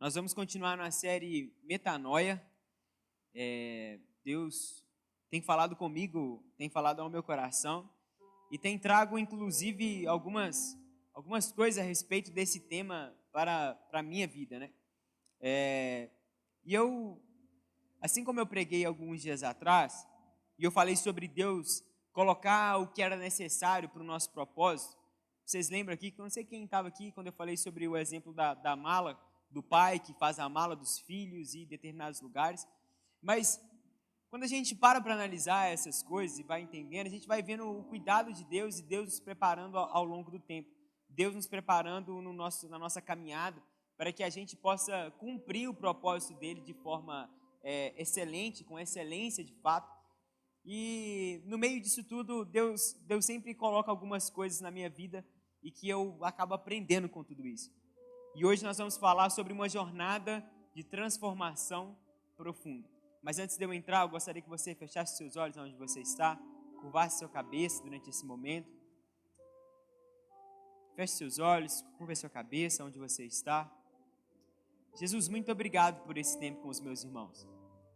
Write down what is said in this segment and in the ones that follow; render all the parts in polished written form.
Nós vamos continuar na série Metanoia. Deus tem falado comigo, tem falado ao meu coração e tem trago, inclusive, algumas coisas a respeito desse tema para a minha vida, né? E eu, assim como eu preguei alguns dias atrás, e eu falei sobre Deus colocar o que era necessário para o nosso propósito. Vocês lembram aqui, que eu não sei quem estava aqui, quando eu falei sobre o exemplo da mala, do pai que faz a mala dos filhos e determinados lugares. Mas quando a gente para analisar essas coisas e vai entendendo, a gente vai vendo o cuidado de Deus e Deus nos preparando ao longo do tempo. Deus nos preparando na nossa caminhada para que a gente possa cumprir o propósito dele de forma excelente, com excelência de fato. E no meio disso tudo, Deus sempre coloca algumas coisas na minha vida e que eu acabo aprendendo com tudo isso. E hoje nós vamos falar sobre uma jornada de transformação profunda. Mas antes de eu entrar, eu gostaria que você fechasse seus olhos onde você está, curvasse sua cabeça durante esse momento. Feche seus olhos, curva sua cabeça onde você está. Jesus, muito obrigado por esse tempo com os meus irmãos.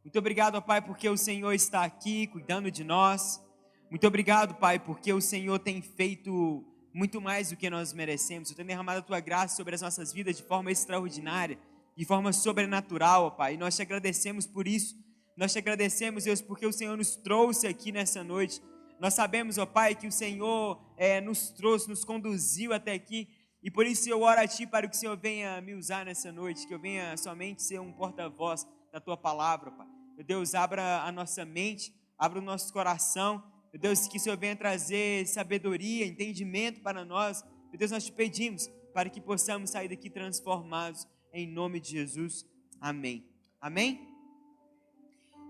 Muito obrigado, Pai, porque o Senhor está aqui cuidando de nós. Muito obrigado, Pai, porque o Senhor tem feito muito mais do que nós merecemos. O Senhor tem derramado a Tua graça sobre as nossas vidas de forma extraordinária, de forma sobrenatural, Pai. E nós te agradecemos por isso. Nós te agradecemos, Deus, porque o Senhor nos trouxe aqui nessa noite. Nós sabemos, ó Pai, que o Senhor nos trouxe, nos conduziu até aqui. E por isso eu oro a Ti para que o Senhor venha me usar nessa noite, que eu venha somente ser um porta-voz da Tua palavra, Pai. Meu Deus, abra a nossa mente, abra o nosso coração. Meu Deus, que o Senhor venha trazer sabedoria, entendimento para nós. Meu Deus, nós te pedimos para que possamos sair daqui transformados em nome de Jesus. Amém. Amém?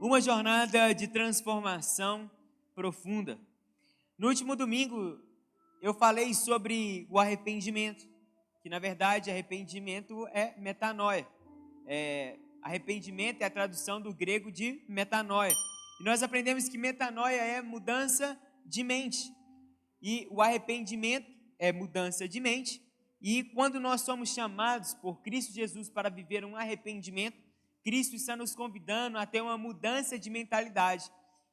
Uma jornada de transformação profunda. No último domingo, eu falei sobre o arrependimento, que na verdade arrependimento é metanoia. Arrependimento é a tradução do grego de metanoia. E nós aprendemos que metanoia é mudança de mente. E o arrependimento é mudança de mente. E quando nós somos chamados por Cristo Jesus para viver um arrependimento, Cristo está nos convidando a ter uma mudança de mentalidade.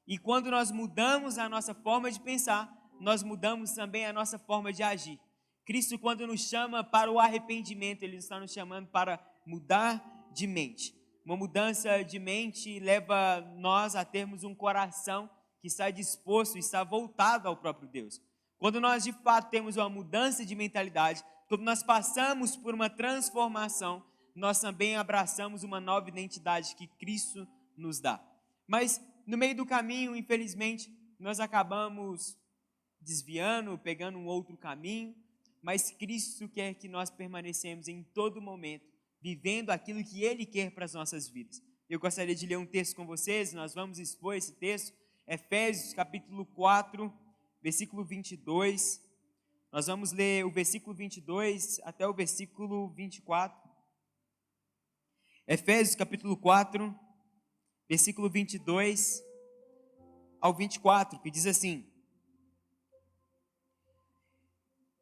E quando nós mudamos a nossa forma de pensar, nós mudamos também a nossa forma de agir. Cristo, quando nos chama para o arrependimento, Ele está nos chamando para mudar de mente. Uma mudança de mente leva nós a termos um coração que está disposto, está voltado ao próprio Deus. Quando nós de fato temos uma mudança de mentalidade, quando nós passamos por uma transformação, nós também abraçamos uma nova identidade que Cristo nos dá. Mas no meio do caminho, infelizmente, nós acabamos desviando, pegando um outro caminho, mas Cristo quer que nós permanecemos em todo momento vivendo aquilo que Ele quer para as nossas vidas. Eu gostaria de ler um texto com vocês, nós vamos expor esse texto, Efésios capítulo 4, versículo 22. Nós vamos ler o versículo 22 até o versículo 24. Efésios capítulo 4, versículo 22 ao 24, que diz assim: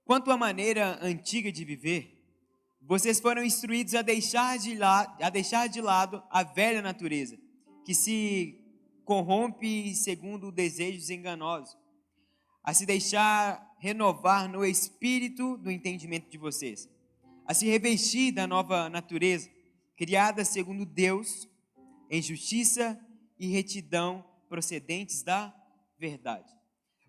Quanto à maneira antiga de viver, vocês foram instruídos a deixar de lado a velha natureza, que se corrompe segundo desejos enganosos, a se deixar renovar no espírito do entendimento de vocês, a se revestir da nova natureza, criada segundo Deus, em justiça e retidão procedentes da verdade.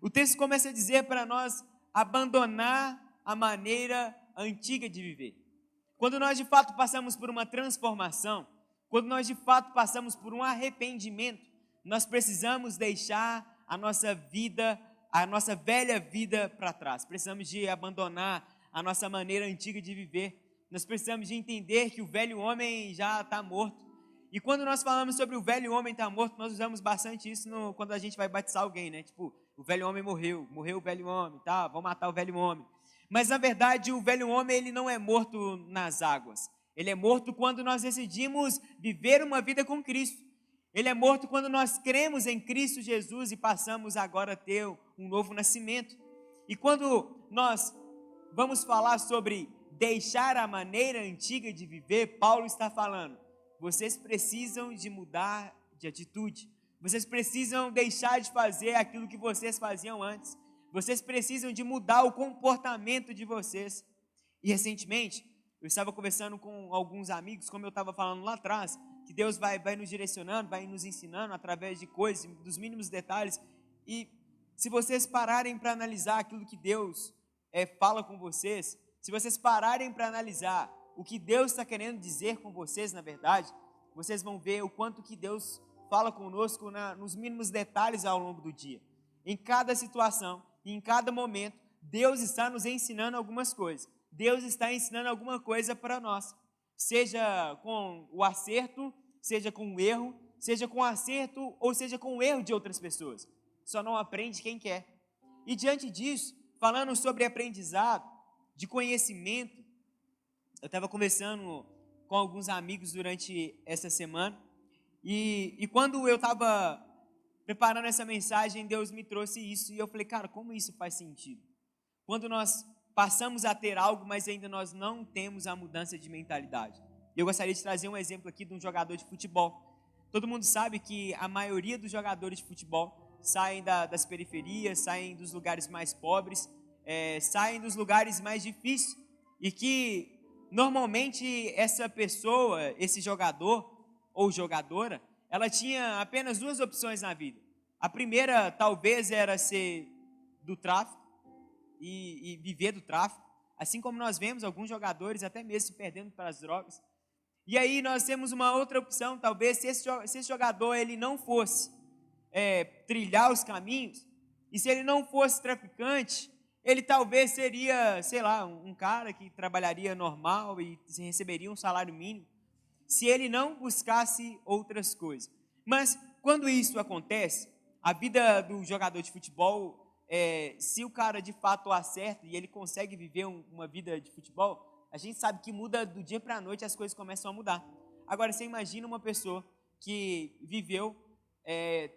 O texto começa a dizer para nós abandonar a maneira antiga de viver. Quando nós de fato passamos por uma transformação, quando nós de fato passamos por um arrependimento, nós precisamos deixar a nossa vida, a nossa velha vida para trás. Precisamos de abandonar a nossa maneira antiga de viver. Nós precisamos de entender que o velho homem já está morto. E quando nós falamos sobre o velho homem estar morto, nós usamos bastante isso quando a gente vai batizar alguém, né? Tipo, o velho homem morreu o velho homem, tá? Vamos matar o velho homem. Mas na verdade o velho homem ele não é morto nas águas. Ele é morto quando nós decidimos viver uma vida com Cristo. Ele é morto quando nós cremos em Cristo Jesus e passamos agora a ter um novo nascimento. E quando nós vamos falar sobre deixar a maneira antiga de viver, Paulo está falando, vocês precisam de mudar de atitude. Vocês precisam deixar de fazer aquilo que vocês faziam antes. Vocês precisam de mudar o comportamento de vocês. E recentemente, eu estava conversando com alguns amigos, como eu estava falando lá atrás, que Deus vai nos direcionando, vai nos ensinando através de coisas, dos mínimos detalhes. E se vocês pararem para analisar aquilo que Deus fala com vocês, se vocês pararem para analisar o que Deus está querendo dizer com vocês, na verdade, vocês vão ver o quanto que Deus fala conosco nos mínimos detalhes ao longo do dia. Em cada situação, em cada momento, Deus está nos ensinando algumas coisas. Deus está ensinando alguma coisa para nós. Seja com o acerto, seja com o erro, seja com o acerto ou seja com o erro de outras pessoas. Só não aprende quem quer. E diante disso, falando sobre aprendizado, de conhecimento, eu estava conversando com alguns amigos durante essa semana e quando eu estava preparando essa mensagem, Deus me trouxe isso e eu falei, cara, como isso faz sentido? Quando nós passamos a ter algo, mas ainda nós não temos a mudança de mentalidade. Eu gostaria de trazer um exemplo aqui de um jogador de futebol. Todo mundo sabe que a maioria dos jogadores de futebol saem das periferias, saem dos lugares mais pobres, saem dos lugares mais difíceis e que normalmente essa pessoa, esse jogador ou jogadora, ela tinha apenas duas opções na vida. A primeira talvez era ser do tráfico e viver do tráfico, assim como nós vemos alguns jogadores até mesmo se perdendo para as drogas. E aí nós temos uma outra opção, talvez se esse jogador ele não fosse trilhar os caminhos, e se ele não fosse traficante, ele talvez seria, sei lá, um cara que trabalharia normal e receberia um salário mínimo, se ele não buscasse outras coisas. Mas quando isso acontece, a vida do jogador de futebol, se o cara de fato acerta e ele consegue viver uma vida de futebol, a gente sabe que muda do dia para a noite, as coisas começam a mudar. Agora, você imagina uma pessoa que viveu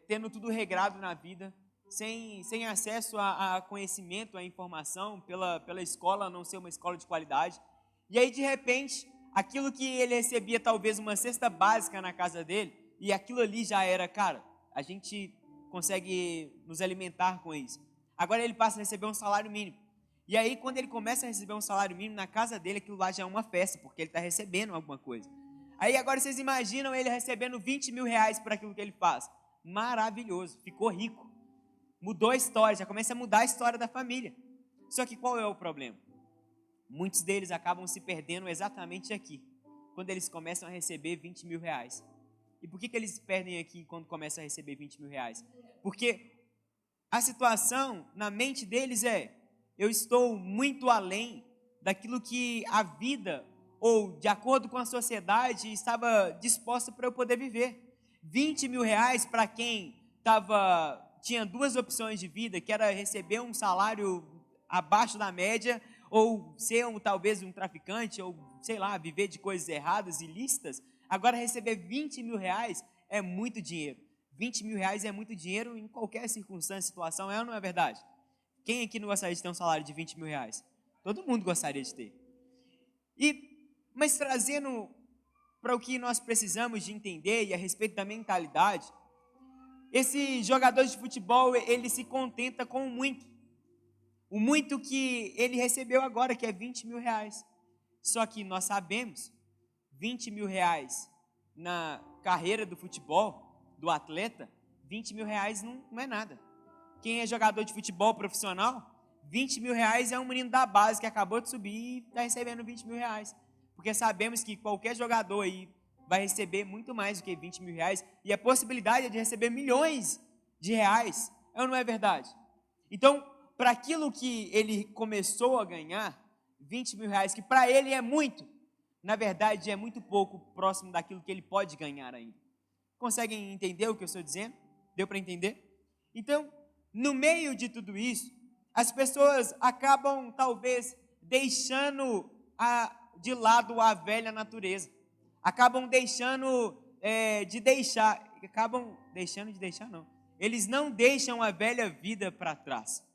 tendo tudo regrado na vida, sem acesso a conhecimento, a informação, pela escola não ser uma escola de qualidade. E aí, de repente, aquilo que ele recebia, talvez uma cesta básica na casa dele, e aquilo ali já era, cara, a gente consegue nos alimentar com isso. Agora ele passa a receber um salário mínimo. E aí, quando ele começa a receber um salário mínimo, na casa dele, aquilo lá já é uma festa, porque ele está recebendo alguma coisa. Aí agora vocês imaginam ele recebendo 20 mil reais por aquilo que ele faz. Maravilhoso, ficou rico. Mudou a história, já começa a mudar a história da família. Só que qual é o problema? Muitos deles acabam se perdendo exatamente aqui, quando eles começam a receber 20 mil reais. E por que eles se perdem aqui quando começam a receber 20 mil reais? Porque a situação na mente deles eu estou muito além daquilo que a vida, ou de acordo com a sociedade, estava disposta para eu poder viver. 20 mil reais para quem tinha duas opções de vida, que era receber um salário abaixo da média, ou ser talvez um traficante, ou sei lá, viver de coisas erradas, ilícitas. Agora receber 20 mil reais é muito dinheiro. 20 mil reais é muito dinheiro em qualquer circunstância, situação, ou não é verdade? Quem aqui não gostaria de ter um salário de 20 mil reais? Todo mundo gostaria de ter. Mas trazendo para o que nós precisamos de entender e a respeito da mentalidade, esse jogador de futebol, ele se contenta com o muito que ele recebeu agora, que é 20 mil reais. Só que nós sabemos, 20 mil reais na carreira do futebol, do atleta, 20 mil reais não é nada. Quem é jogador de futebol profissional, 20 mil reais é um menino da base que acabou de subir e está recebendo 20 mil reais. Porque sabemos que qualquer jogador aí vai receber muito mais do que 20 mil reais e a possibilidade é de receber milhões de reais. É ou não é verdade? Então, para aquilo que ele começou a ganhar, 20 mil reais, que para ele é muito, na verdade é muito pouco próximo daquilo que ele pode ganhar ainda. Conseguem entender o que eu estou dizendo? Deu para entender? Então, no meio de tudo isso, as pessoas acabam talvez deixando de lado a velha natureza. Acabam deixando de deixar não. Eles não deixam a velha vida para trás.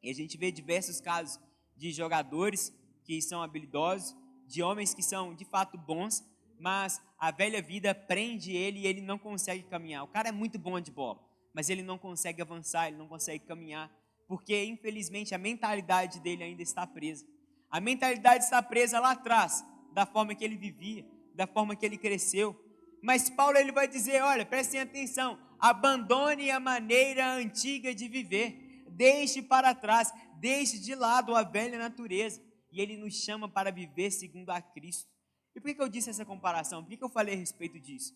E a gente vê diversos casos de jogadores que são habilidosos, de homens que são de fato bons, mas a velha vida prende ele e ele não consegue caminhar. O cara é muito bom de bola, mas ele não consegue avançar, ele não consegue caminhar, porque infelizmente a mentalidade dele ainda está presa. A mentalidade está presa lá atrás, da forma que ele vivia, da forma que ele cresceu. Mas Paulo ele vai dizer, olha, prestem atenção, abandone a maneira antiga de viver, deixe para trás, deixe de lado a velha natureza, e ele nos chama para viver segundo a Cristo. E por que eu disse essa comparação? Por que eu falei a respeito disso?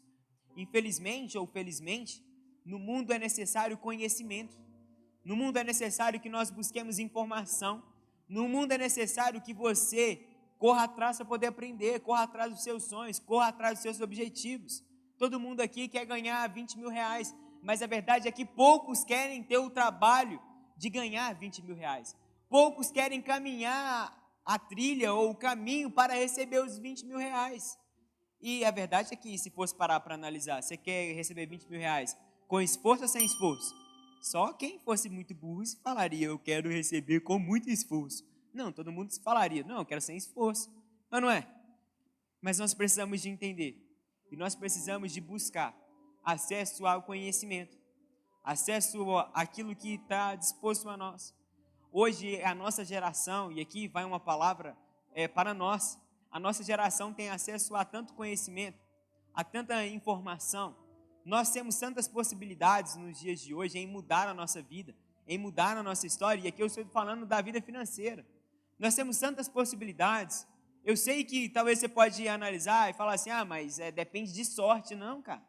Infelizmente ou felizmente, no mundo é necessário conhecimento, no mundo é necessário que nós busquemos informação, no mundo é necessário que você corra atrás para poder aprender, corra atrás dos seus sonhos, corra atrás dos seus objetivos. Todo mundo aqui quer ganhar 20 mil reais, mas a verdade é que poucos querem ter o trabalho de ganhar 20 mil reais. Poucos querem caminhar a trilha ou o caminho para receber os 20 mil reais. E a verdade é que, se fosse parar para analisar, você quer receber 20 mil reais com esforço ou sem esforço? Só quem fosse muito burro falaria, eu quero receber com muito esforço. Não, todo mundo falaria, não, eu quero sem esforço. Mas não é. Mas nós precisamos de entender. E nós precisamos de buscar acesso ao conhecimento. Acesso àquilo que está disposto a nós. Hoje a nossa geração, e aqui vai uma palavra para nós, a nossa geração tem acesso a tanto conhecimento, a tanta informação. Nós temos tantas possibilidades nos dias de hoje em mudar a nossa vida, em mudar a nossa história, e aqui eu estou falando da vida financeira. Nós temos tantas possibilidades. Eu sei que talvez você pode analisar e falar assim, mas depende de sorte. Não, cara,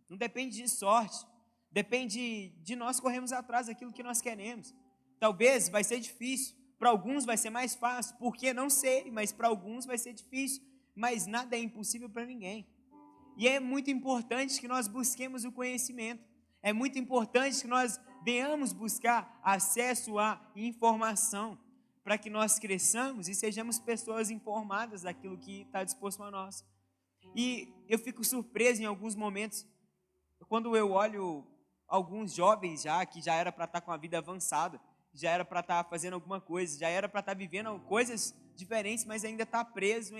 não depende de sorte. Depende de nós corrermos atrás daquilo que nós queremos. Talvez vai ser difícil, para alguns vai ser mais fácil, porque não sei, mas para alguns vai ser difícil, mas nada é impossível para ninguém. E é muito importante que nós busquemos o conhecimento, é muito importante que nós venhamos buscar acesso à informação, para que nós cresçamos e sejamos pessoas informadas daquilo que está disposto a nós. E eu fico surpreso em alguns momentos, quando eu olho alguns jovens que já era para estar com a vida avançada, já era para estar fazendo alguma coisa, já era para estar vivendo coisas diferentes, mas ainda está preso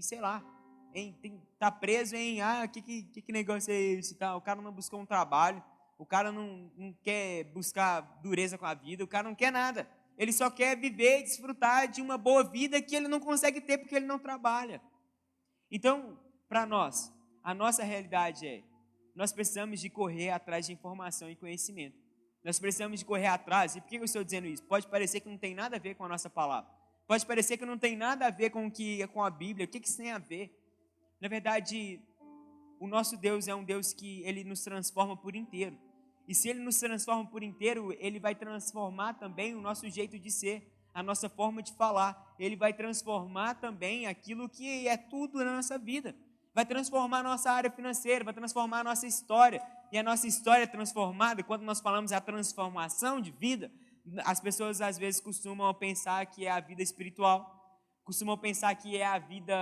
sei lá, está preso em, que negócio é esse? Tá? O cara não buscou um trabalho, o cara não quer buscar dureza com a vida, o cara não quer nada, ele só quer viver e desfrutar de uma boa vida que ele não consegue ter porque ele não trabalha. Então, para nós, a nossa realidade nós precisamos de correr atrás de informação e conhecimento. Nós precisamos de correr atrás. E por que eu estou dizendo isso? Pode parecer que não tem nada a ver com a nossa palavra. Pode parecer que não tem nada a ver com a Bíblia. O que isso tem a ver? Na verdade, o nosso Deus é um Deus que Ele nos transforma por inteiro. E se Ele nos transforma por inteiro, Ele vai transformar também o nosso jeito de ser, a nossa forma de falar. Ele vai transformar também aquilo que é tudo na nossa vida. Vai transformar a nossa área financeira, vai transformar a nossa história. E a nossa história é transformada, quando nós falamos a transformação de vida, as pessoas às vezes costumam pensar que é a vida espiritual, costumam pensar que é a vida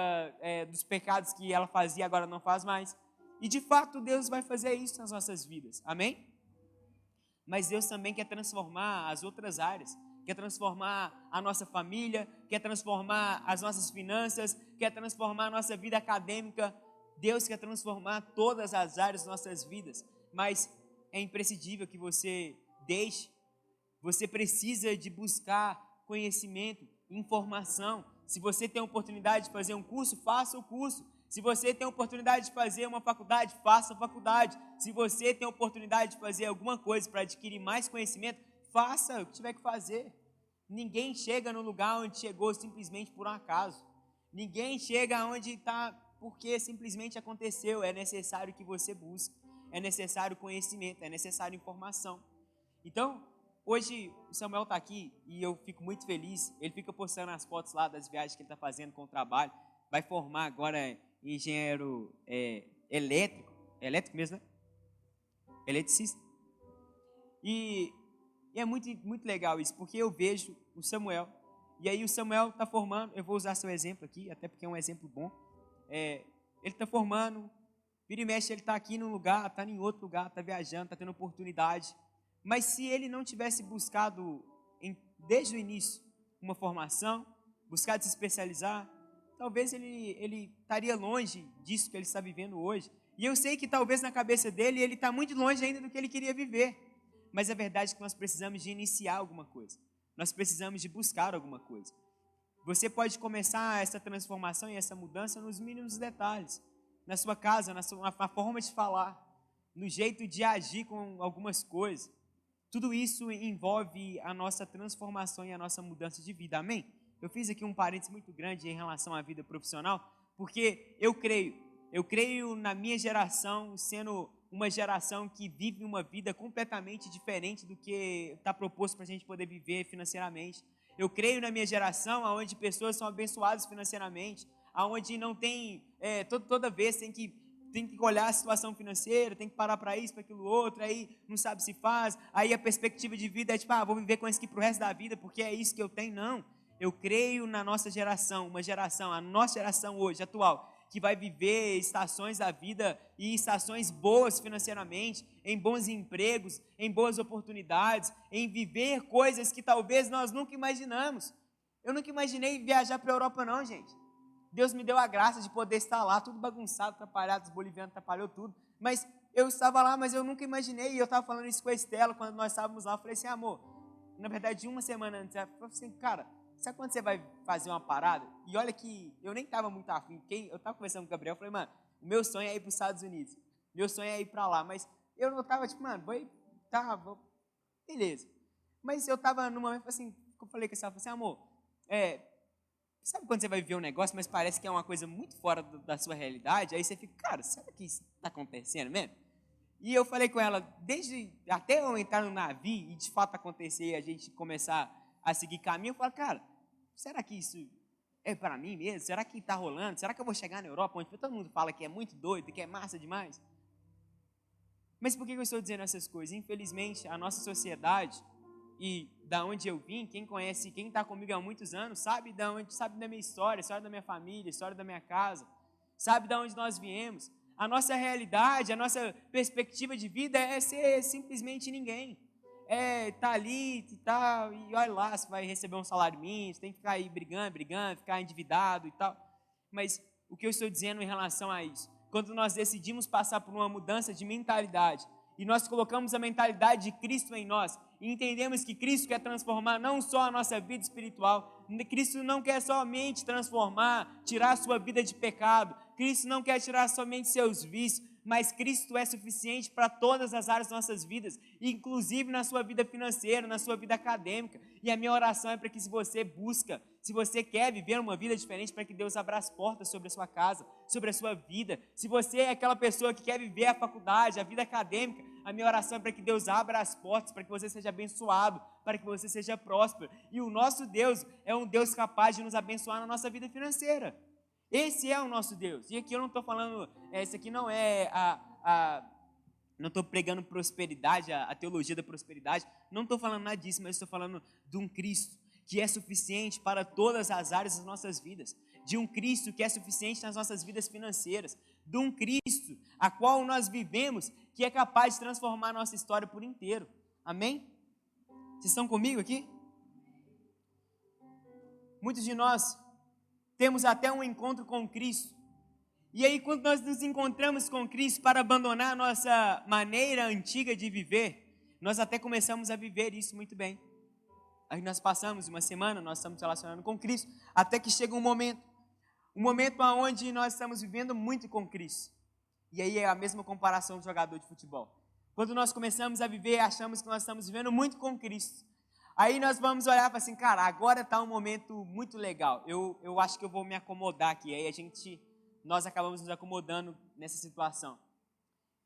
dos pecados que ela fazia, agora não faz mais. E de fato Deus vai fazer isso nas nossas vidas, amém? Mas Deus também quer transformar as outras áreas, quer transformar a nossa família, quer transformar as nossas finanças, quer transformar a nossa vida acadêmica. Deus quer transformar todas as áreas das nossas vidas, mas é imprescindível que você deixe, você precisa de buscar conhecimento, informação. Se você tem a oportunidade de fazer um curso, faça o curso. Se você tem a oportunidade de fazer uma faculdade, faça a faculdade. Se você tem a oportunidade de fazer alguma coisa para adquirir mais conhecimento, faça o que tiver que fazer. Ninguém chega no lugar onde chegou simplesmente por um acaso. Ninguém chega onde está porque simplesmente aconteceu. É necessário que você busque, é necessário conhecimento, é necessário informação. Então, hoje o Samuel está aqui e eu fico muito feliz. Ele fica postando as fotos lá das viagens que ele está fazendo com o trabalho. Vai formar agora engenheiro elétrico mesmo, né? Eletricista. E é muito, muito legal isso, porque eu vejo o Samuel, e aí o Samuel está formando, eu vou usar seu exemplo aqui, até porque é um exemplo bom. Ele está formando, vira e mexe, ele está aqui num lugar, está em outro lugar, está viajando, está tendo oportunidade. Mas se ele não tivesse buscado, desde o início, uma formação, buscar se especializar, talvez ele estaria longe disso que ele está vivendo hoje. E eu sei que talvez na cabeça dele ele está muito longe ainda do que ele queria viver. Mas a verdade é que nós precisamos de iniciar alguma coisa. Nós precisamos de buscar alguma coisa. Você pode começar essa transformação e essa mudança nos mínimos detalhes. Na sua casa, na forma de falar, no jeito de agir com algumas coisas. Tudo isso envolve a nossa transformação e a nossa mudança de vida. Amém? Eu fiz aqui um parênteses muito grande em relação à vida profissional, porque eu creio na minha geração sendo uma geração que vive uma vida completamente diferente do que está proposto para a gente poder viver financeiramente. Eu creio na minha geração onde pessoas são abençoadas financeiramente, onde não tem, toda vez tem que olhar a situação financeira, tem que parar para isso, para aquilo outro, aí não sabe se faz, aí a perspectiva de vida é tipo, vou viver com isso aqui para o resto da vida, porque é isso que eu tenho. Não, eu creio na nossa geração, a nossa geração hoje, atual, que vai viver estações da vida e estações boas financeiramente, em bons empregos, em boas oportunidades, em viver coisas que talvez nós nunca imaginamos. Eu nunca imaginei viajar para a Europa não, gente. Deus me deu a graça de poder estar lá, tudo bagunçado, atrapalhado, os bolivianos atrapalhou tudo, mas eu estava lá, mas eu nunca imaginei, e eu estava falando isso com a Estela, quando nós estávamos lá, eu falei assim, amor, na verdade, uma semana antes, ela falou assim, cara, sabe quando você vai fazer uma parada? E olha que eu nem estava muito afim, eu estava conversando com o Gabriel, eu falei, mano, o meu sonho é ir para os Estados Unidos, meu sonho é ir para lá, mas eu não estava tipo, mano, beleza. Mas eu estava num momento assim, eu falei com ela, falei assim, amor, sabe quando você vai viver um negócio, mas parece que é uma coisa muito fora da sua realidade, aí você fica, cara, será que isso está acontecendo mesmo? E eu falei com ela, até eu entrar no navio e de fato acontecer, a gente começar a seguir caminho, eu falo, cara, será que isso é para mim mesmo? Será que está rolando? Será que eu vou chegar na Europa, onde todo mundo fala que é muito doido, que é massa demais? Mas por que eu estou dizendo essas coisas? Infelizmente, a nossa sociedade, e da onde eu vim, quem conhece, quem está comigo há muitos anos, sabe da minha história da minha família, história da minha casa, sabe da onde nós viemos. A nossa realidade, a nossa perspectiva de vida é ser simplesmente ninguém. Tá ali, e olha lá, você vai receber um salário mínimo, você tem que ficar aí brigando, ficar endividado e tal. Mas o que eu estou dizendo em relação a isso? Quando nós decidimos passar por uma mudança de mentalidade, e nós colocamos a mentalidade de Cristo em nós, e entendemos que Cristo quer transformar não só a nossa vida espiritual, Cristo não quer somente transformar, tirar a sua vida de pecado, Cristo não quer tirar somente seus vícios, mas Cristo é suficiente para todas as áreas das nossas vidas, inclusive na sua vida financeira, na sua vida acadêmica. E a minha oração é para que, se você quer viver uma vida diferente, para que Deus abra as portas sobre a sua casa, sobre a sua vida. Se você é aquela pessoa que quer viver a faculdade, a vida acadêmica, a minha oração é para que Deus abra as portas, para que você seja abençoado, para que você seja próspero. E o nosso Deus é um Deus capaz de nos abençoar na nossa vida financeira. Esse é o nosso Deus. E aqui eu não estou falando, isso aqui não é não estou pregando prosperidade, a teologia da prosperidade, não estou falando nada disso, mas estou falando de um Cristo que é suficiente para todas as áreas das nossas vidas, de um Cristo que é suficiente nas nossas vidas financeiras, de um Cristo a qual nós vivemos, que é capaz de transformar a nossa história por inteiro. Amém? Vocês estão comigo aqui? Muitos de nós temos até um encontro com Cristo. E aí, quando nós nos encontramos com Cristo para abandonar a nossa maneira antiga de viver, nós até começamos a viver isso muito bem. Aí nós passamos uma semana, nós estamos relacionando com Cristo, até que chega um momento onde nós estamos vivendo muito com Cristo. E aí é a mesma comparação do jogador de futebol. Quando nós começamos a viver, achamos que nós estamos vivendo muito com Cristo. Aí nós vamos olhar e falar assim, cara, agora está um momento muito legal, eu acho que eu vou me acomodar aqui. Aí nós acabamos nos acomodando nessa situação.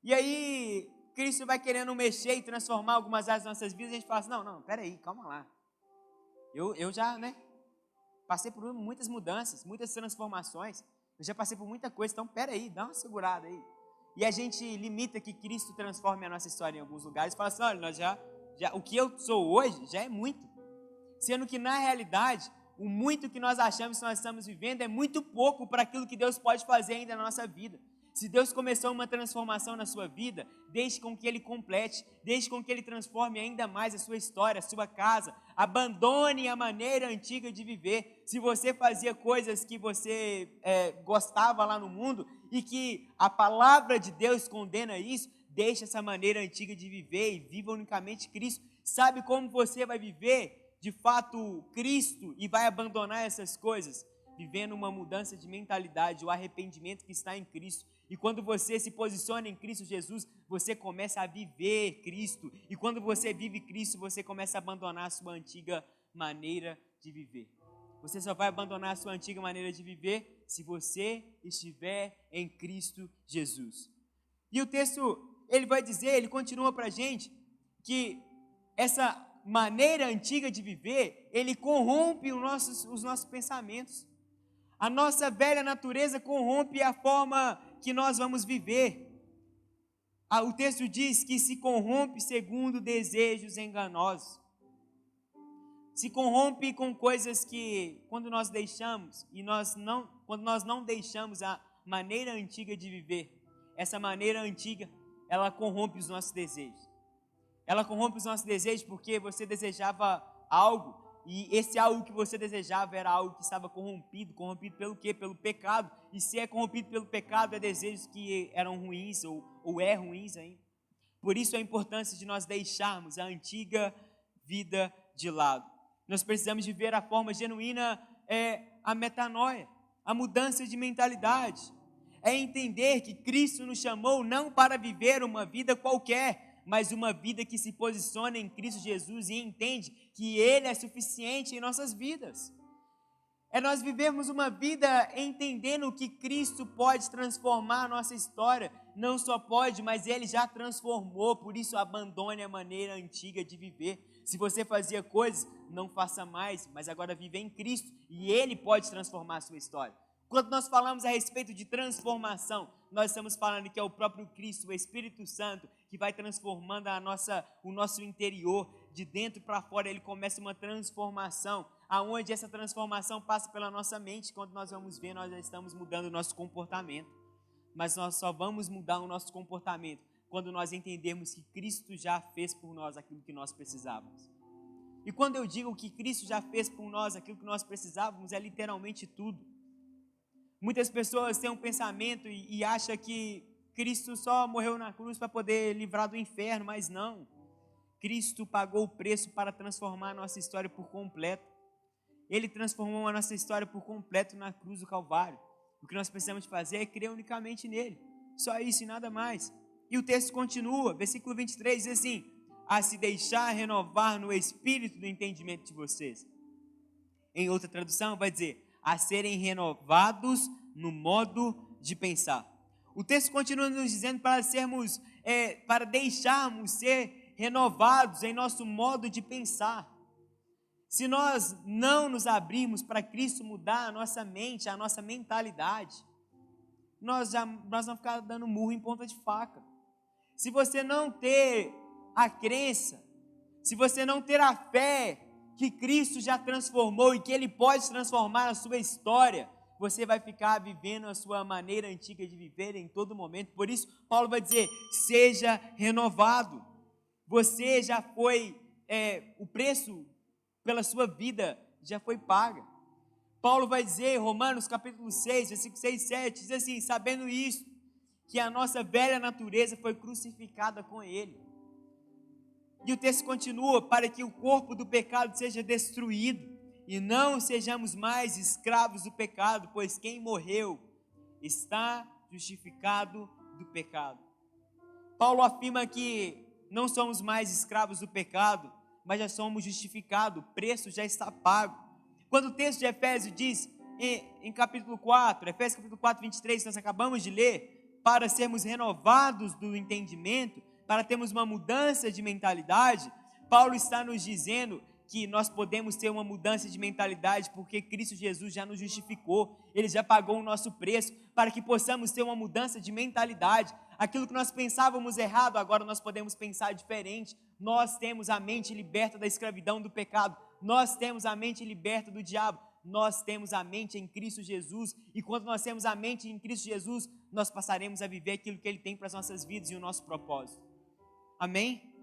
E aí Cristo vai querendo mexer e transformar algumas áreas das nossas vidas, e a gente fala assim, não, peraí, calma lá. Eu já, passei por muitas mudanças, muitas transformações, eu já passei por muita coisa, então peraí, dá uma segurada aí. E a gente limita que Cristo transforme a nossa história em alguns lugares e fala assim, olha, o que eu sou hoje já é muito. Sendo que, na realidade, o muito que nós achamos que nós estamos vivendo é muito pouco para aquilo que Deus pode fazer ainda na nossa vida. Se Deus começou uma transformação na sua vida, deixe com que Ele complete, deixe com que Ele transforme ainda mais a sua história, a sua casa. Abandone a maneira antiga de viver. Se você fazia coisas que você gostava lá no mundo e que a palavra de Deus condena isso, deixe essa maneira antiga de viver e viva unicamente Cristo. Sabe como você vai viver de fato Cristo e vai abandonar essas coisas? Vivendo uma mudança de mentalidade, o arrependimento que está em Cristo. E quando você se posiciona em Cristo Jesus, você começa a viver Cristo. E quando você vive Cristo, você começa a abandonar a sua antiga maneira de viver. Você só vai abandonar a sua antiga maneira de viver se você estiver em Cristo Jesus. E o texto, ele vai dizer, ele continua para a gente, que essa maneira antiga de viver, ele corrompe os nossos pensamentos. A nossa velha natureza corrompe a forma que nós vamos viver. O texto diz que se corrompe segundo desejos enganosos. Se corrompe com coisas que, quando nós não deixamos a maneira antiga de viver, essa maneira antiga, ela corrompe os nossos desejos. Ela corrompe os nossos desejos porque você desejava algo, e esse algo que você desejava era algo que estava corrompido. Corrompido pelo quê? Pelo pecado. E se é corrompido pelo pecado, é desejos que eram ruins ou ruins ainda. Por isso a importância de nós deixarmos a antiga vida de lado. Nós precisamos de ver a forma genuína, a metanoia, a mudança de mentalidade. É entender que Cristo nos chamou não para viver uma vida qualquer, mas uma vida que se posiciona em Cristo Jesus e entende que Ele é suficiente em nossas vidas. É nós vivermos uma vida entendendo que Cristo pode transformar a nossa história. Não só pode, mas Ele já transformou, por isso abandone a maneira antiga de viver. Se você fazia coisas, não faça mais, mas agora vive em Cristo e Ele pode transformar a sua história. Quando nós falamos a respeito de transformação, nós estamos falando que é o próprio Cristo, o Espírito Santo, que vai transformando o nosso interior, de dentro para fora. Ele começa uma transformação, aonde essa transformação passa pela nossa mente. Quando nós vamos ver, nós já estamos mudando o nosso comportamento. Mas nós só vamos mudar o nosso comportamento quando nós entendermos que Cristo já fez por nós aquilo que nós precisávamos. E quando eu digo que Cristo já fez por nós aquilo que nós precisávamos, é literalmente tudo. Muitas pessoas têm um pensamento e acham que Cristo só morreu na cruz para poder livrar do inferno, mas não. Cristo pagou o preço para transformar a nossa história por completo. Ele transformou a nossa história por completo na cruz do Calvário. O que nós precisamos fazer é crer unicamente nele. Só isso e nada mais. E o texto continua, versículo 23, diz assim: a se deixar renovar no espírito do entendimento de vocês. Em outra tradução vai dizer, a serem renovados no modo de pensar. O texto continua nos dizendo para deixarmos ser renovados em nosso modo de pensar. Se nós não nos abrirmos para Cristo mudar a nossa mente, a nossa mentalidade, nós vamos ficar dando murro em ponta de faca. Se você não ter a crença, se você não ter a fé que Cristo já transformou e que Ele pode transformar a sua história, você vai ficar vivendo a sua maneira antiga de viver em todo momento. Por isso, Paulo vai dizer, seja renovado. Você já foi, o preço pela sua vida já foi pago. Paulo vai dizer, Romanos capítulo 6, versículo 6 e 7, diz assim, sabendo isso, que a nossa velha natureza foi crucificada com Ele. E o texto continua, para que o corpo do pecado seja destruído, e não sejamos mais escravos do pecado, pois quem morreu está justificado do pecado. Paulo afirma que não somos mais escravos do pecado, mas já somos justificados, o preço já está pago. Quando o texto de Efésios diz, em capítulo 4, Efésios capítulo 4, 23, nós acabamos de ler, para sermos renovados do entendimento, para termos uma mudança de mentalidade, Paulo está nos dizendo que nós podemos ter uma mudança de mentalidade porque Cristo Jesus já nos justificou, Ele já pagou o nosso preço para que possamos ter uma mudança de mentalidade. Aquilo que nós pensávamos errado, agora nós podemos pensar diferente. Nós temos a mente liberta da escravidão do pecado, nós temos a mente liberta do diabo, nós temos a mente em Cristo Jesus, e quando nós temos a mente em Cristo Jesus, nós passaremos a viver aquilo que Ele tem para as nossas vidas e o nosso propósito. Amém?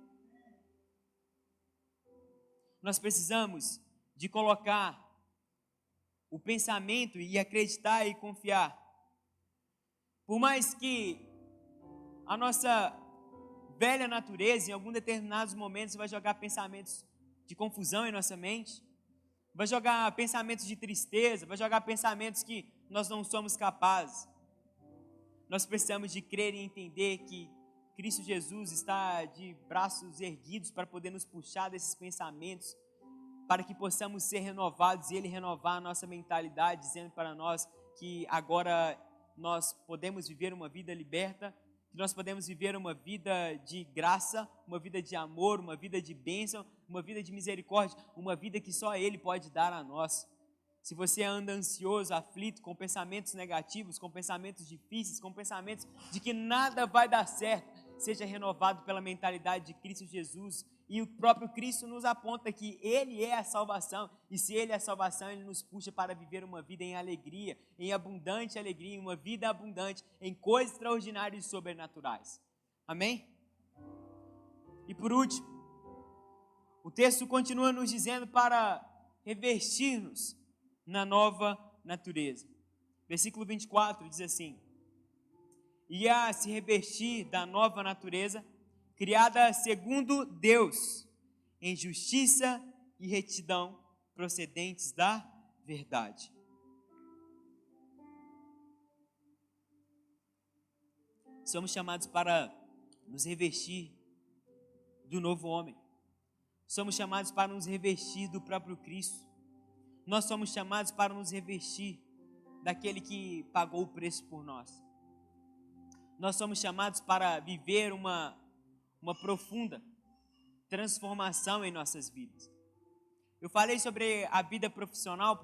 Nós precisamos de colocar o pensamento e acreditar e confiar. Por mais que a nossa velha natureza, em alguns determinados momentos, vai jogar pensamentos de confusão em nossa mente, vai jogar pensamentos de tristeza, vai jogar pensamentos que nós não somos capazes. Nós precisamos de crer e entender que Cristo Jesus está de braços erguidos para poder nos puxar desses pensamentos, para que possamos ser renovados e Ele renovar a nossa mentalidade, dizendo para nós que agora nós podemos viver uma vida liberta, que nós podemos viver uma vida de graça, uma vida de amor, uma vida de bênção, uma vida de misericórdia, uma vida que só Ele pode dar a nós. Se você anda ansioso, aflito, com pensamentos negativos, com pensamentos difíceis, com pensamentos de que nada vai dar certo, seja renovado pela mentalidade de Cristo Jesus. E o próprio Cristo nos aponta que Ele é a salvação, e se Ele é a salvação, Ele nos puxa para viver uma vida em alegria, em abundante alegria, em uma vida abundante, em coisas extraordinárias e sobrenaturais. Amém? E por último, o texto continua nos dizendo para revestir-nos na nova natureza. Versículo 24 diz assim: e a se revestir da nova natureza, criada segundo Deus, em justiça e retidão, procedentes da verdade. Somos chamados para nos revestir do novo homem. Somos chamados para nos revestir do próprio Cristo. Nós somos chamados para nos revestir daquele que pagou o preço por nós. Nós somos chamados para viver uma profunda transformação em nossas vidas. Eu falei sobre a vida profissional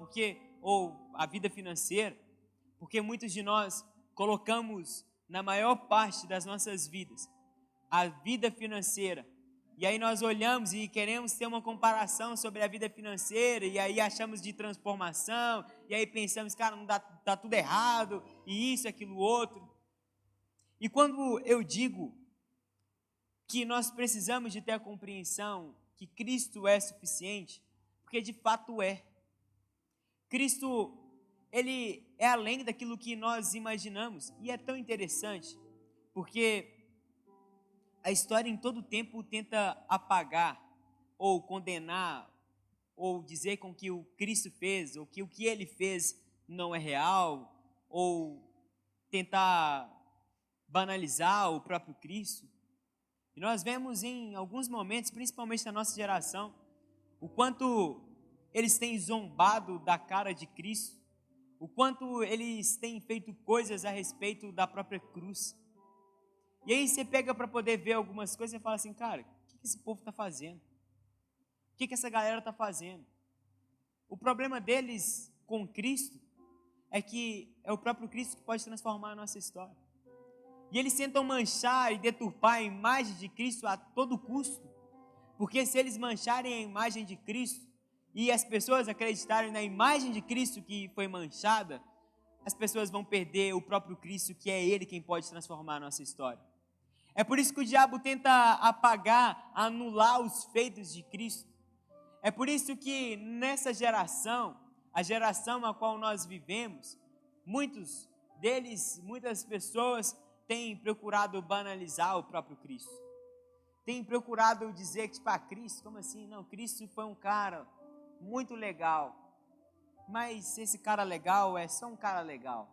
ou a vida financeira, porque muitos de nós colocamos na maior parte das nossas vidas a vida financeira. E aí nós olhamos e queremos ter uma comparação sobre a vida financeira, e aí achamos de transformação, e aí pensamos, cara, não dá, tá tudo errado, e isso, aquilo, outro. E quando eu digo que nós precisamos de ter a compreensão que Cristo é suficiente, porque de fato é. Cristo, Ele é além daquilo que nós imaginamos, e é tão interessante, porque a história em todo tempo tenta apagar, ou condenar, ou dizer com que o Cristo fez, ou que o que Ele fez não é real, ou tentar banalizar o próprio Cristo. E nós vemos em alguns momentos, principalmente na nossa geração, o quanto eles têm zombado da cara de Cristo, o quanto eles têm feito coisas a respeito da própria cruz. E aí você pega para poder ver algumas coisas e fala assim, cara, o que esse povo está fazendo? O que essa galera está fazendo? O problema deles com Cristo é que é o próprio Cristo que pode transformar a nossa história. E eles tentam manchar e deturpar a imagem de Cristo a todo custo, porque se eles mancharem a imagem de Cristo e as pessoas acreditarem na imagem de Cristo que foi manchada, as pessoas vão perder o próprio Cristo, que é Ele quem pode transformar a nossa história. É por isso que o diabo tenta apagar, anular os feitos de Cristo. É por isso que nessa geração, a geração a qual nós vivemos, muitas pessoas têm procurado banalizar o próprio Cristo. Têm procurado dizer que, Cristo, como assim? Não, Cristo foi um cara muito legal. Mas esse cara legal é só um cara legal.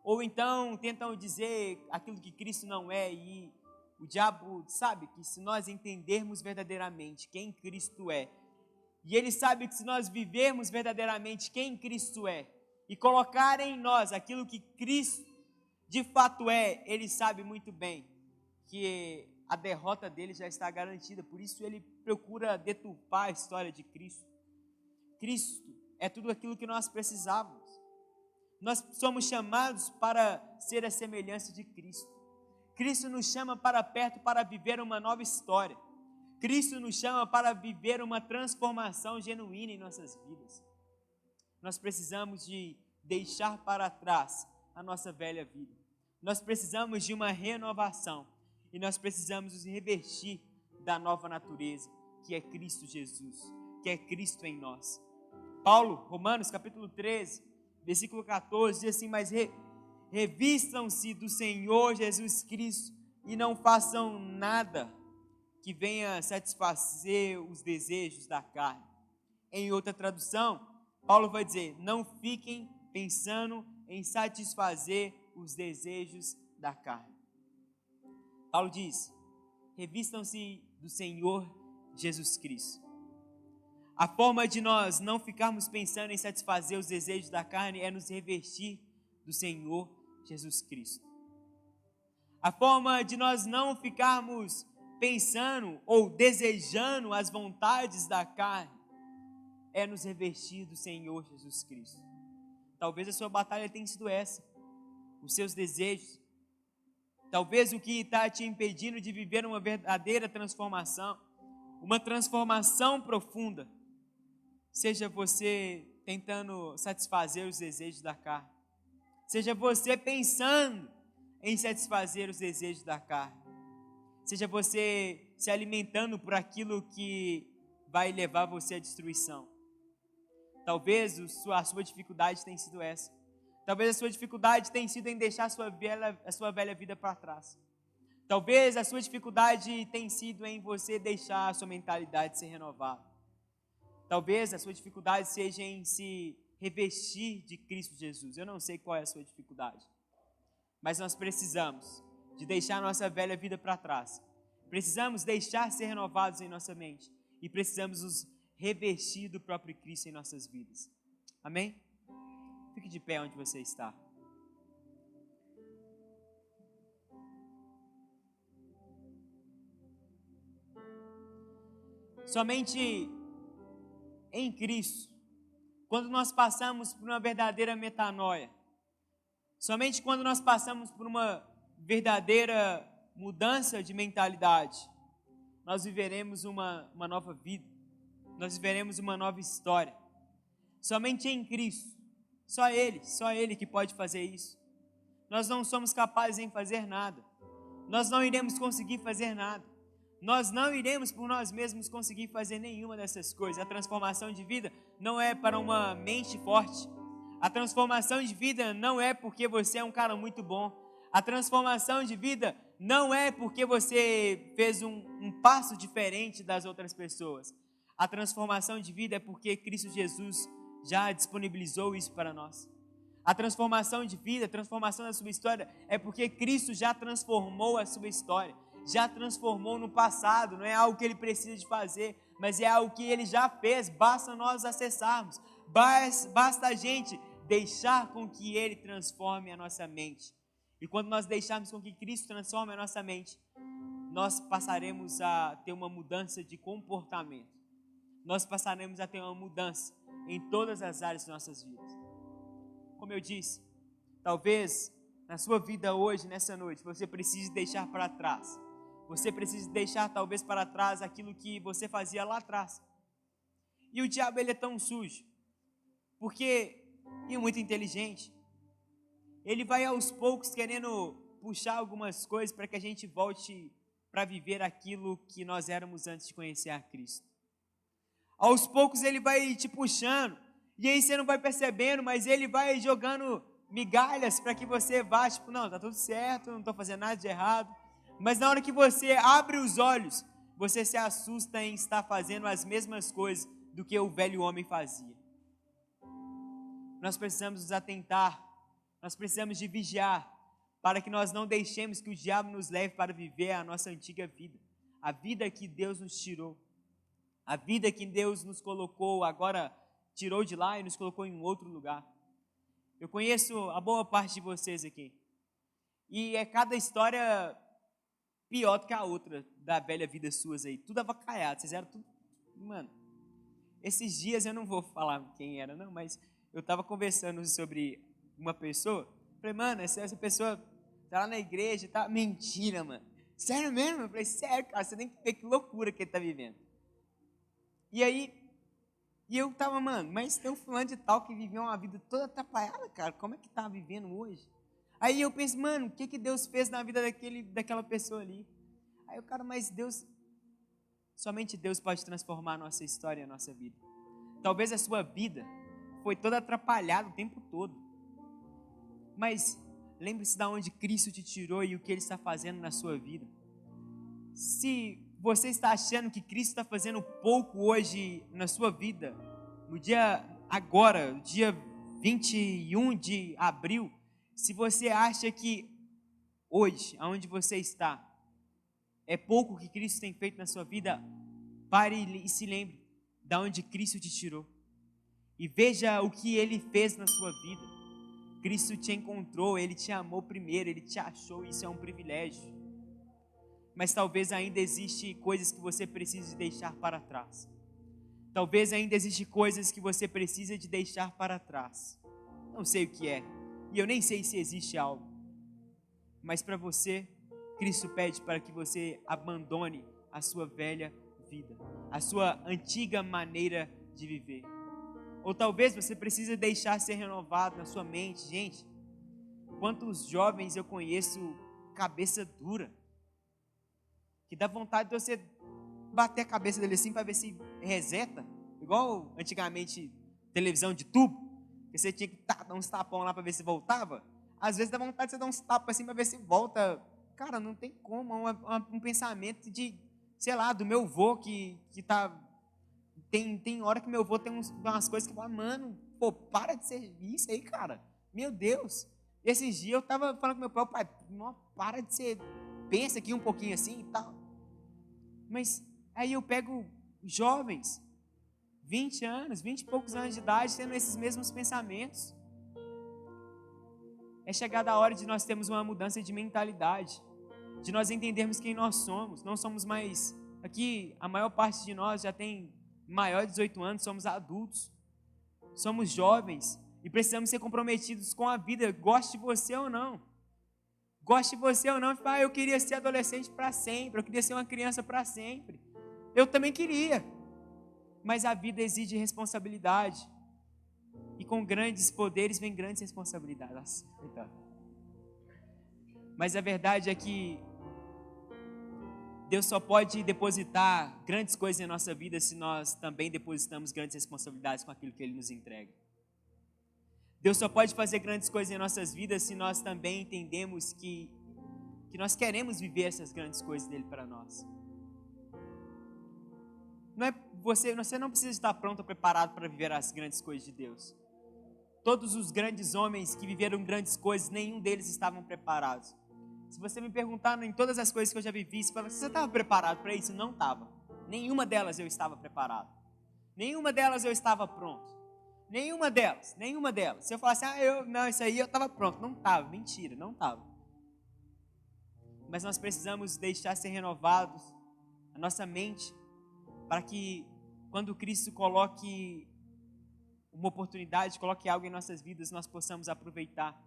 Ou então tentam dizer aquilo que Cristo não é, e o diabo sabe que se nós entendermos verdadeiramente quem Cristo é, e ele sabe que se nós vivermos verdadeiramente quem Cristo é, e colocar em nós aquilo que Cristo de fato é, ele sabe muito bem que a derrota dele já está garantida, por isso ele procura deturpar a história de Cristo. Cristo é tudo aquilo que nós precisávamos. Nós somos chamados para ser a semelhança de Cristo. Cristo nos chama para perto para viver uma nova história. Cristo nos chama para viver uma transformação genuína em nossas vidas. nós precisamos de deixar para trás a nossa velha vida. Nós precisamos de uma renovação e nós precisamos nos revestir da nova natureza, que é Cristo Jesus, que é Cristo em nós. Paulo, Romanos capítulo 13, versículo 14, diz assim: mas revistam-se do Senhor Jesus Cristo e não façam nada que venha satisfazer os desejos da carne. Em outra tradução, Paulo vai dizer: não fiquem pensando em satisfazer os desejos da carne. Paulo diz: revistam-se do Senhor Jesus Cristo. A forma de nós não ficarmos pensando em satisfazer os desejos da carne é nos revestir do Senhor Jesus Cristo. A forma de nós não ficarmos pensando ou desejando as vontades da carne é nos revestir do Senhor Jesus Cristo. Talvez a sua batalha tenha sido essa, os seus desejos. Talvez o que está te impedindo de viver uma verdadeira transformação, uma transformação profunda, seja você tentando satisfazer os desejos da carne, seja você pensando em satisfazer os desejos da carne, seja você se alimentando por aquilo que vai levar você à destruição. Talvez a sua dificuldade tenha sido essa. Talvez a sua dificuldade tenha sido em deixar a sua velha vida para trás. Talvez a sua dificuldade tenha sido em você deixar a sua mentalidade ser renovada. Talvez a sua dificuldade seja em se revestir de Cristo Jesus. Eu não sei qual é a sua dificuldade, mas nós precisamos de deixar a nossa velha vida para trás. Precisamos deixar ser renovados em nossa mente e precisamos nos revestir do próprio Cristo em nossas vidas. Amém? Fique de pé onde você está. Somente em Cristo, quando nós passamos por uma verdadeira metanoia, somente quando nós passamos por uma verdadeira mudança de mentalidade, nós viveremos uma nova vida, nós viveremos uma nova história. Somente em Cristo, só Ele que pode fazer isso. Nós não somos capazes em fazer nada, nós não iremos conseguir fazer nada, nós não iremos por nós mesmos conseguir fazer nenhuma dessas coisas. A transformação de vida não é para uma mente forte, a transformação de vida não é porque você é um cara muito bom, a transformação de vida não é porque você fez um passo diferente das outras pessoas. A transformação de vida é porque Cristo Jesus já disponibilizou isso para nós. A transformação de vida, a transformação da sua história é porque Cristo já transformou a sua história, já transformou no passado. Não é algo que Ele precisa de fazer, mas é algo que Ele já fez, basta nós acessarmos, basta a gente deixar com que Ele transforme a nossa mente. E quando nós deixarmos com que Cristo transforme a nossa mente, nós passaremos a ter uma mudança de comportamento. Nós passaremos a ter uma mudança em todas as áreas de nossas vidas. Como eu disse, talvez na sua vida hoje, nessa noite, você precise deixar para trás. Você precisa deixar talvez para trás aquilo que você fazia lá atrás. E o diabo, ele é tão sujo, e muito inteligente. Ele vai aos poucos querendo puxar algumas coisas para que a gente volte para viver aquilo que nós éramos antes de conhecer a Cristo. Aos poucos ele vai te puxando, e aí você não vai percebendo, mas ele vai jogando migalhas para que você vá, não, tá tudo certo, não estou fazendo nada de errado. Mas na hora que você abre os olhos, você se assusta em estar fazendo as mesmas coisas do que o velho homem fazia. Nós precisamos nos atentar, nós precisamos de vigiar, para que nós não deixemos que o diabo nos leve para viver a nossa antiga vida, a vida que Deus nos tirou, a vida que Deus nos colocou, agora tirou de lá e nos colocou em um outro lugar. Eu conheço a boa parte de vocês aqui, e é cada história pior do que a outra da velha vida suas aí, tudo avacalhado, vocês eram tudo, mano. Esses dias eu não vou falar quem era não, mas eu estava conversando sobre uma pessoa, falei, mano, essa pessoa tá lá na igreja e tá, mentira, mano, sério mesmo? Eu falei, sério, cara, você tem que ver que loucura que ele tá vivendo. E aí, E eu tava, mano, mas tem um fulano de tal que viveu uma vida toda atrapalhada, cara. Como é que tá vivendo hoje? Aí eu penso, mano, o que que Deus fez na vida daquela pessoa ali? Aí o cara, mas Deus, somente Deus pode transformar a nossa história e a nossa vida. Talvez a sua vida foi toda atrapalhada o tempo todo. Mas lembre-se de onde Cristo te tirou e o que Ele está fazendo na sua vida. Se você está achando que Cristo está fazendo pouco hoje na sua vida, no dia agora, dia 21 de abril, se você acha que hoje, aonde você está, é pouco que Cristo tem feito na sua vida, pare e se lembre de onde Cristo te tirou. E veja o que Ele fez na sua vida. Cristo te encontrou, Ele te amou primeiro, Ele te achou, isso é um privilégio. Mas talvez ainda existe coisas que você precisa deixar para trás. Talvez ainda existe coisas que você precisa de deixar para trás. Não sei o que é, e eu nem sei se existe algo. Mas para você, Cristo pede para que você abandone a sua velha vida, a sua antiga maneira de viver. Ou talvez você precise deixar ser renovado na sua mente. Gente, quantos jovens eu conheço cabeça dura, que dá vontade de você bater a cabeça dele assim para ver se reseta, igual antigamente televisão de tubo, que você tinha que dar uns tapão lá para ver se voltava. Às vezes dá vontade de você dar uns tapas assim para ver se volta. Cara, não tem como, um pensamento de, sei lá, do meu avô que tá, tem hora que meu avô tem umas coisas que fala, mano, pô, para de ser isso aí, cara, meu Deus. Esses dias eu tava falando com meu pai, não, para de ser, pensa aqui um pouquinho assim e tal. Mas aí eu pego jovens, 20 anos, 20 e poucos anos de idade, tendo esses mesmos pensamentos. É chegada a hora de nós termos uma mudança de mentalidade, de nós entendermos quem nós somos. Não somos mais, aqui a maior parte de nós já tem maior de 18 anos, somos adultos, somos jovens e precisamos ser comprometidos com a vida, goste você ou não. Goste você ou não, eu queria ser adolescente para sempre, eu queria ser uma criança para sempre. Eu também queria, mas a vida exige responsabilidade. E com grandes poderes vem grandes responsabilidades. Mas a verdade é que Deus só pode depositar grandes coisas em nossa vida se nós também depositamos grandes responsabilidades com aquilo que Ele nos entrega. Deus só pode fazer grandes coisas em nossas vidas se nós também entendemos que nós queremos viver essas grandes coisas dele para nós. Você não precisa estar pronto ou preparado para viver as grandes coisas de Deus. Todos os grandes homens que viveram grandes coisas, nenhum deles estavam preparados. Se você me perguntar em todas as coisas que eu já vivi, você estava preparado para isso? Não estava. Nenhuma delas eu estava preparado. Nenhuma delas eu estava pronto. Nenhuma delas. Se eu falasse, não, isso aí eu estava pronto. Não estava, mentira, não estava. Mas nós precisamos deixar ser renovados a nossa mente, para que quando Cristo coloque uma oportunidade, coloque algo em nossas vidas, nós possamos aproveitar.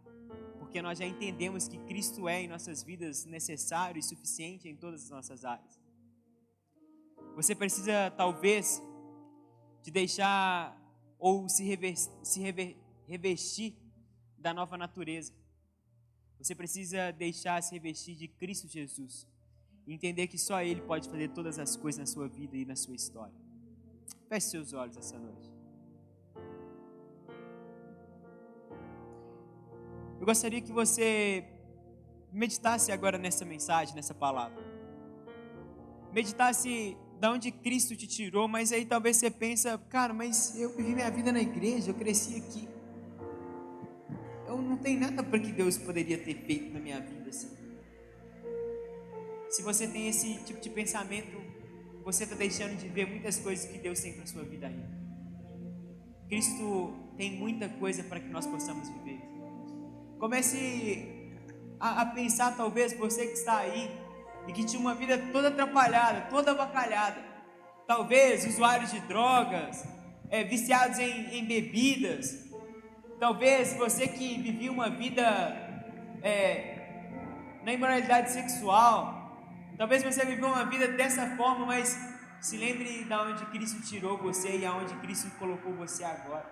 Porque nós já entendemos que Cristo é em nossas vidas necessário e suficiente em todas as nossas áreas. Você precisa, talvez, de deixar ou se revestir da nova natureza. Você precisa deixar se revestir de Cristo Jesus e entender que só Ele pode fazer todas as coisas na sua vida e na sua história. Feche seus olhos essa noite. Eu gostaria que você meditasse agora nessa mensagem, nessa palavra. Meditasse de onde Cristo te tirou, mas aí talvez você pensa, cara, mas eu vivi minha vida na igreja, eu cresci aqui. Eu não tenho nada para que Deus poderia ter feito na minha vida assim. Se você tem esse tipo de pensamento, você está deixando de ver muitas coisas que Deus tem para a sua vida ainda. Cristo tem muita coisa para que nós possamos viver. Comece a pensar, talvez, você que está aí e que tinha uma vida toda atrapalhada, toda avacalhada. Talvez usuários de drogas, viciados em bebidas. Talvez você que vivia uma vida na imoralidade sexual. Talvez você viveu uma vida dessa forma, mas Se lembre de onde Cristo tirou você e aonde Cristo colocou você agora.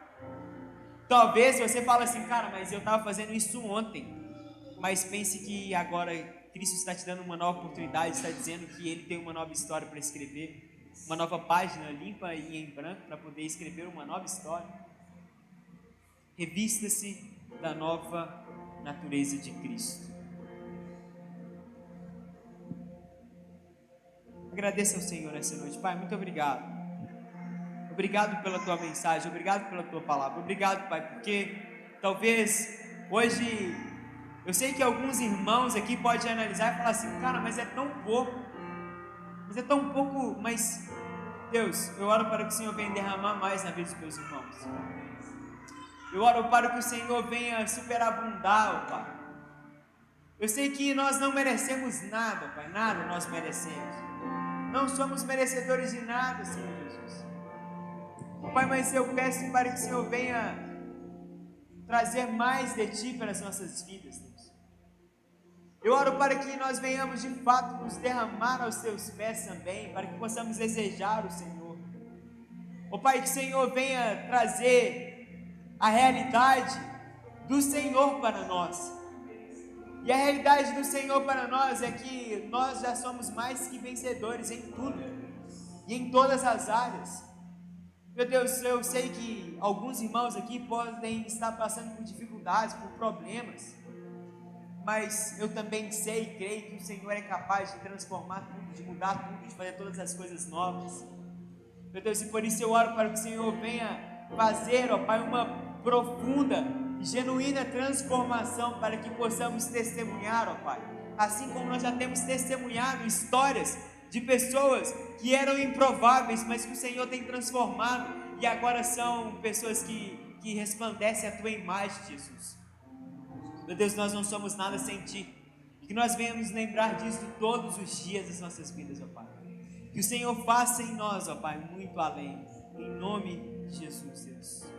Talvez você fale assim, cara, mas eu estava fazendo isso ontem. Mas pense que agora Cristo está te dando uma nova oportunidade, está dizendo que Ele tem uma nova história para escrever, uma nova página limpa e em branco para poder escrever uma nova história. Revista-se da nova natureza de Cristo. Agradeça ao Senhor nessa noite. Pai, muito obrigado. Obrigado pela tua mensagem, obrigado pela tua palavra. Obrigado, Pai, porque talvez hoje eu sei que alguns irmãos aqui podem analisar e falar assim, cara, mas é tão pouco. Mas Deus, eu oro para que o Senhor venha derramar mais na vida dos meus irmãos. Eu oro para que o Senhor venha superabundar, ó Pai. Eu sei que nós não merecemos nada, Pai, nada nós merecemos. Não somos merecedores de nada, Senhor Jesus. Pai, mas eu peço para que o Senhor venha trazer mais de Ti para as nossas vidas, Deus. Eu oro para que nós venhamos de fato nos derramar aos Teus pés também, para que possamos desejar o Senhor. Ó Pai, que o Senhor venha trazer a realidade do Senhor para nós. E a realidade do Senhor para nós é que nós já somos mais que vencedores em tudo e em todas as áreas. Meu Deus, eu sei que alguns irmãos aqui podem estar passando por dificuldades, por problemas, mas eu também sei e creio que o Senhor é capaz de transformar tudo, de mudar tudo, de fazer todas as coisas novas. Meu Deus, e por isso eu oro para que o Senhor venha fazer, ó Pai, uma profunda e genuína transformação para que possamos testemunhar, ó Pai, assim como nós já temos testemunhado histórias de pessoas que eram improváveis, mas que o Senhor tem transformado e agora são pessoas que resplandecem a Tua imagem, Jesus. Meu Deus, nós não somos nada sem Ti, e que nós venhamos lembrar disso todos os dias das nossas vidas, ó Pai. Que o Senhor faça em nós, ó Pai, muito além, em nome de Jesus, Deus.